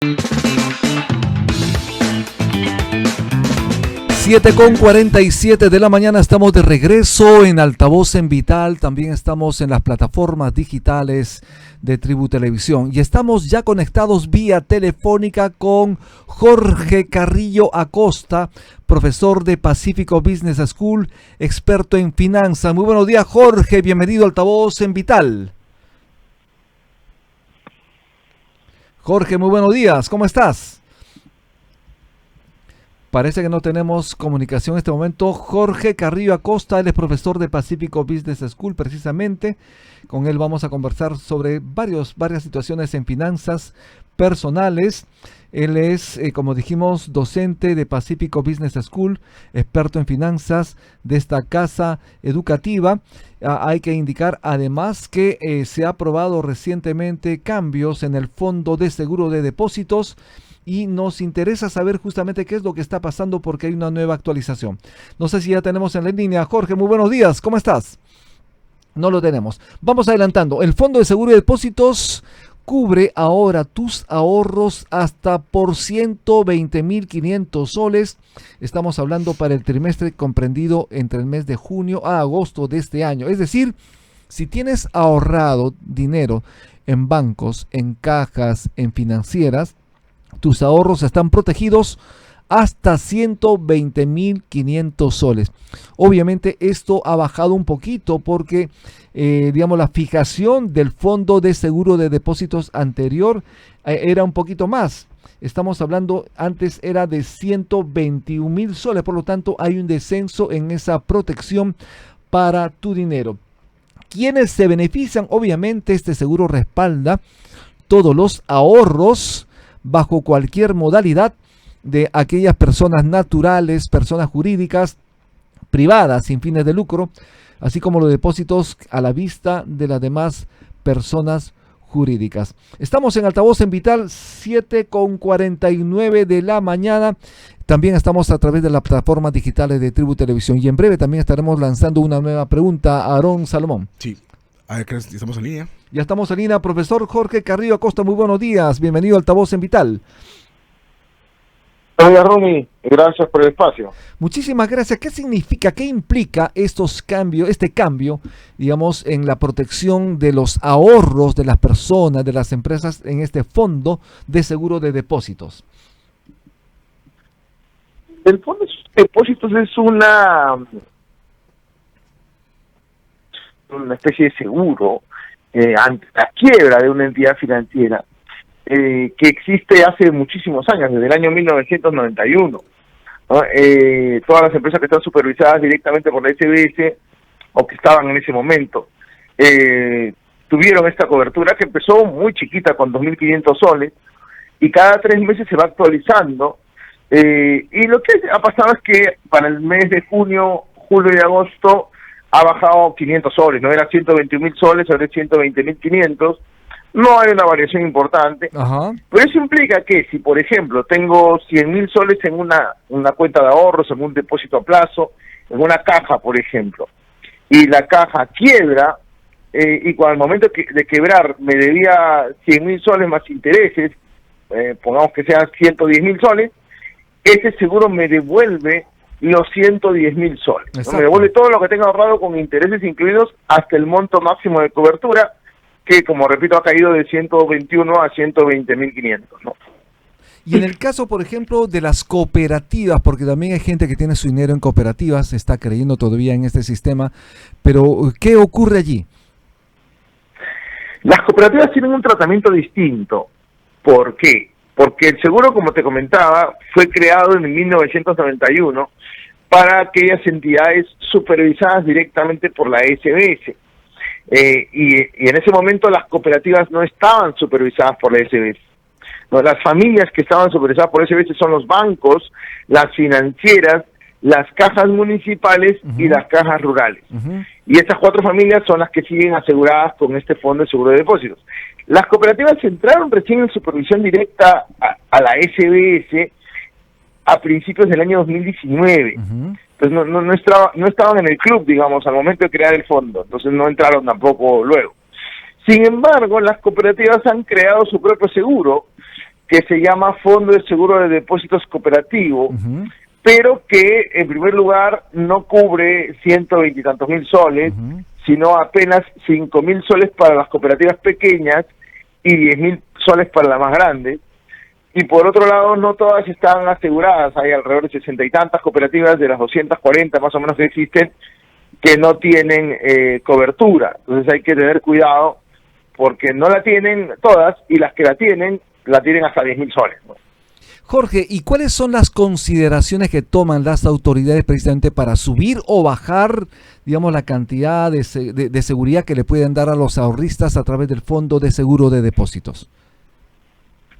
7:47 de la mañana, estamos de regreso en Altavoz en Vital, también estamos en las plataformas digitales de Tribu Televisión y estamos ya conectados vía telefónica con Jorge Carrillo Acosta, profesor de Pacífico Business School, experto en finanzas. Muy buenos días, Jorge, bienvenido a Altavoz en Vital. Jorge, muy buenos días, ¿cómo estás? Parece que no tenemos comunicación en este momento. Jorge Carrillo Acosta, él es profesor de Pacífico Business School, precisamente. Con él vamos a conversar sobre varias situaciones en finanzas personales. Él es, como dijimos, docente de Pacífico Business School, experto en finanzas de esta casa educativa. Hay que indicar además que se ha aprobado recientemente cambios en el Fondo de Seguro de Depósitos y nos interesa saber justamente qué es lo que está pasando porque hay una nueva actualización. No sé si ya tenemos en la línea. Jorge, muy buenos días, ¿cómo estás? No lo tenemos. Vamos adelantando. El Fondo de Seguro de Depósitos cubre ahora tus ahorros hasta por 120.500 soles. Estamos hablando para el trimestre comprendido entre el mes de junio a agosto de este año. Es decir, si tienes ahorrado dinero en bancos, en cajas, en financieras, tus ahorros están protegidos hasta 120.500 soles. Obviamente esto ha bajado un poquito porque, la fijación del Fondo de Seguro de Depósitos anterior era un poquito más. Estamos hablando, antes era de 121.000 soles, por lo tanto hay un descenso en esa protección para tu dinero. ¿Quiénes se benefician? Obviamente este seguro respalda todos los ahorros bajo cualquier modalidad de aquellas personas naturales, personas jurídicas, privadas, sin fines de lucro, así como los depósitos a la vista de las demás personas jurídicas. Estamos en Altavoz en Vital, 7:49 de la mañana. También estamos a través de las plataformas digitales de Tribu Televisión y en breve también estaremos lanzando una nueva pregunta a Aarón Salomón. Sí. A ver, ¿estamos en línea? Ya estamos en línea, profesor Jorge Carrillo Acosta, muy buenos días, bienvenido a Altavoz en Vital. Hola, Rumi, gracias por el espacio. Muchísimas gracias. ¿Qué significa, qué implica este cambio, digamos, en la protección de los ahorros de las personas, de las empresas en este fondo de seguro de depósitos? El fondo de depósitos es una especie de seguro ante la quiebra de una entidad financiera que existe hace muchísimos años, desde el año 1991. ¿no? Todas las empresas que están supervisadas directamente por la SBS o que estaban en ese momento tuvieron esta cobertura que empezó muy chiquita con 2.500 soles y cada 3 meses se va actualizando. Y lo que ha pasado es que para el mes de junio, julio y agosto ha bajado 500 soles, no era 121.000 soles, ahora es 120.500. No hay una variación importante. Ajá. Pero eso implica que si, por ejemplo, tengo 100.000 soles en una cuenta de ahorros, en un depósito a plazo, en una caja, por ejemplo, y la caja quiebra, y cuando al momento de quebrar me debía 100.000 soles más intereses, pongamos que sean 110.000 soles, ese seguro me devuelve los 110.000 soles. ¿no? Me devuelve todo lo que tenga ahorrado con intereses incluidos hasta el monto máximo de cobertura, que, como repito, ha caído de 121 a 120.500, ¿no? Y en el caso, por ejemplo, de las cooperativas, porque también hay gente que tiene su dinero en cooperativas, está creyendo todavía en este sistema, pero ¿qué ocurre allí? Las cooperativas tienen un tratamiento distinto. ¿Por qué? Porque el seguro, como te comentaba, fue creado en 1991 para aquellas entidades supervisadas directamente por la SBS. Y en ese momento las cooperativas no estaban supervisadas por la SBS. No, las familias que estaban supervisadas por SBS son los bancos, las financieras, las cajas municipales y las cajas rurales. Y estas 4 familias son las que siguen aseguradas con este fondo de seguro de depósitos. Las cooperativas entraron recién en supervisión directa a la SBS a principios del año 2019. Entonces no estaban en el club, digamos, al momento de crear el fondo. Entonces no entraron tampoco luego. Sin embargo, las cooperativas han creado su propio seguro que se llama Fondo de Seguro de Depósitos Cooperativo, pero que en primer lugar no cubre 120 y tantos mil soles, sino apenas 5.000 soles para las cooperativas pequeñas y 10.000 soles para las más grandes. Y por otro lado, no todas están aseguradas. Hay alrededor de 60 y tantas cooperativas de las 240 más o menos que existen que no tienen cobertura. Entonces hay que tener cuidado porque no la tienen todas y las que la tienen hasta 10.000 soles, ¿no? Jorge, ¿y cuáles son las consideraciones que toman las autoridades precisamente para subir o bajar, digamos, la cantidad de seguridad que le pueden dar a los ahorristas a través del Fondo de Seguro de Depósitos?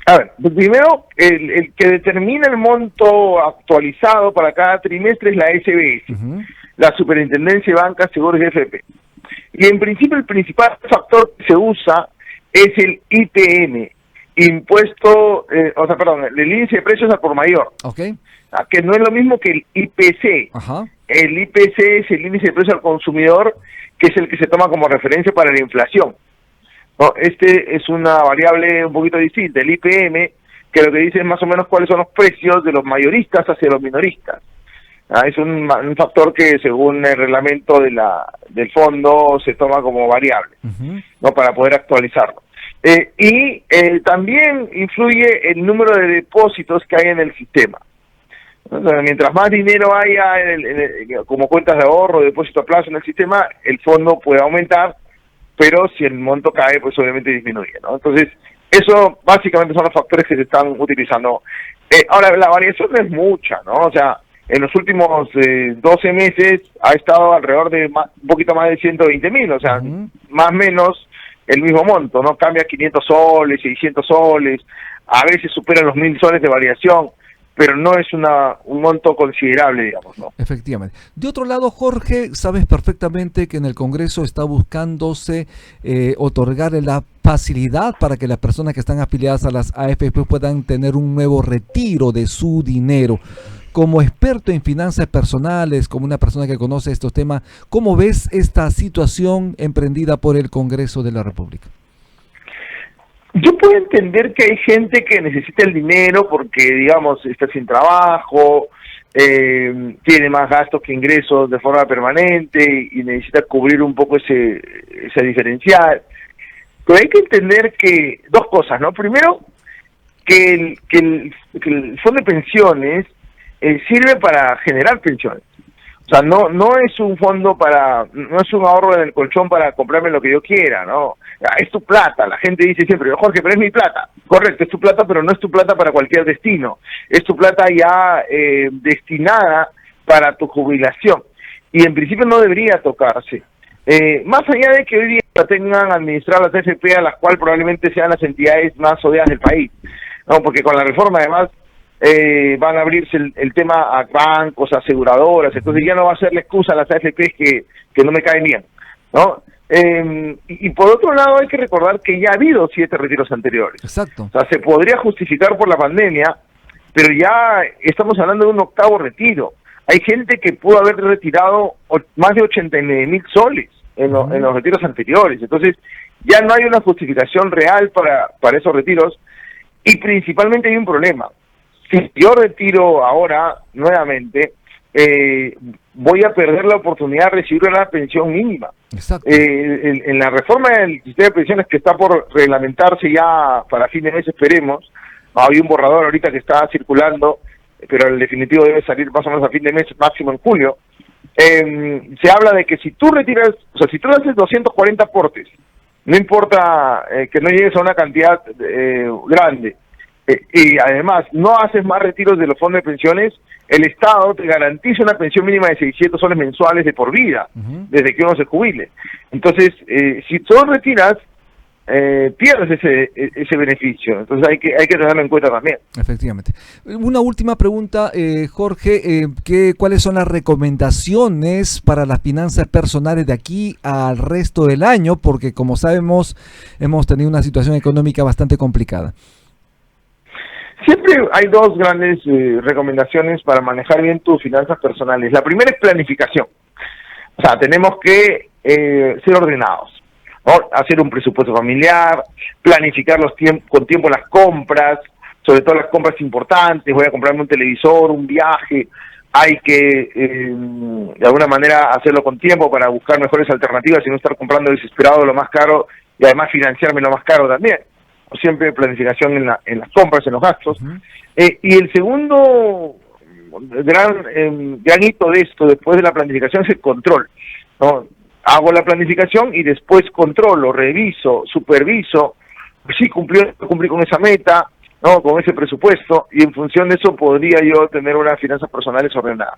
A ver, primero, el que determina el monto actualizado para cada trimestre es la SBS, la Superintendencia de Bancas, Seguros y FP. Y en principio el principal factor que se usa es el IPM, el índice de precios al por mayor, que no es lo mismo que el IPC. El IPC es el índice de precios al consumidor, que es el que se toma como referencia para la inflación, ¿no? Este es una variable un poquito distinta, el IPM, que lo que dice es más o menos cuáles son los precios de los mayoristas hacia los minoristas. Es un factor que según el reglamento del fondo se toma como variable, ¿no? Para poder actualizarlo. También influye el número de depósitos que hay en el sistema. Entonces, mientras más dinero haya como cuentas de ahorro, depósito a plazo en el sistema, el fondo puede aumentar, pero si el monto cae, pues obviamente disminuye, ¿no? Entonces, eso básicamente son los factores que se están utilizando. Ahora, la variación no es mucha, ¿no? O sea, en los últimos 12 meses ha estado alrededor de un poquito más de 120.000, o sea, más o menos el mismo monto, ¿no? Cambia 500 soles, 600 soles, a veces supera los 1.000 soles de variación, pero no es un monto considerable, digamos, ¿no? Efectivamente. De otro lado, Jorge, sabes perfectamente que en el Congreso está buscándose otorgarle la facilidad para que las personas que están afiliadas a las AFP puedan tener un nuevo retiro de su dinero. Como experto en finanzas personales, como una persona que conoce estos temas, ¿cómo ves esta situación emprendida por el Congreso de la República? Yo puedo entender que hay gente que necesita el dinero porque, digamos, está sin trabajo, tiene más gastos que ingresos de forma permanente y necesita cubrir un poco ese diferencial. Pero hay que entender que dos cosas, ¿no? Primero, que el fondo de pensiones sirve para generar pensiones. O sea, no es un fondo no es un ahorro en el colchón para comprarme lo que yo quiera, ¿no? Es tu plata. La gente dice siempre, Jorge, pero es mi plata. Correcto, es tu plata, pero no es tu plata para cualquier destino. Es tu plata ya destinada para tu jubilación. Y en principio no debería tocarse. Más allá de que hoy día la tengan administradas las AFP, a las cuales probablemente sean las entidades más odiadas del país, ¿no? Porque con la reforma además van a abrirse el tema a bancos, aseguradoras, entonces ya no va a ser la excusa a las AFP que no me caen bien, ¿no? Y por otro lado hay que recordar que ya ha habido 7 retiros anteriores. Exacto. O sea, se podría justificar por la pandemia, pero ya estamos hablando de un 8º retiro. Hay gente que pudo haber retirado más de 89.000 soles en los retiros anteriores, entonces ya no hay una justificación real para esos retiros, y principalmente hay un problema. Si yo retiro ahora nuevamente, voy a perder la oportunidad de recibir una pensión mínima. Exacto. En la reforma del sistema de pensiones que está por reglamentarse ya para fin de mes, esperemos, hay un borrador ahorita que está circulando, pero el definitivo debe salir más o menos a fin de mes, máximo en julio. Se habla de que si tú retiras, o sea, si tú haces 240 aportes, no importa que no llegues a una cantidad grande, y además no haces más retiros de los fondos de pensiones, el Estado te garantiza una pensión mínima de 600 soles mensuales de por vida, desde que uno se jubile. Entonces, si tú retiras, pierdes ese beneficio. Entonces hay que tenerlo en cuenta también. Efectivamente. Una última pregunta, Jorge, ¿cuáles son las recomendaciones para las finanzas personales de aquí al resto del año? Porque como sabemos, hemos tenido una situación económica bastante complicada. Siempre hay 2 grandes recomendaciones para manejar bien tus finanzas personales. La primera es planificación. O sea, tenemos que ser ordenados, ¿no? Hacer un presupuesto familiar, planificar con tiempo las compras. O sobre todo las compras importantes, voy a comprarme un televisor, un viaje, hay que de alguna manera hacerlo con tiempo para buscar mejores alternativas y no estar comprando desesperado lo más caro y además financiarme lo más caro también. Siempre planificación en las compras, en los gastos. Y el segundo gran hito de esto, después de la planificación, es el control, ¿no? Hago la planificación y después controlo, reviso, superviso, sí cumplí con esa meta, ¿no? Con ese presupuesto, y en función de eso podría yo tener unas finanzas personales ordenadas.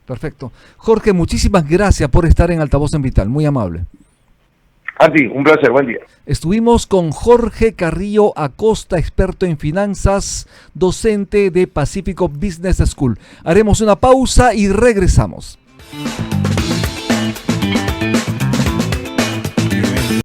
Perfecto. Jorge, muchísimas gracias por estar en Altavoz en Vital, muy amable. A ti, un placer, buen día. Estuvimos con Jorge Carrillo Acosta, experto en finanzas, docente de Pacífico Business School. Haremos una pausa y regresamos.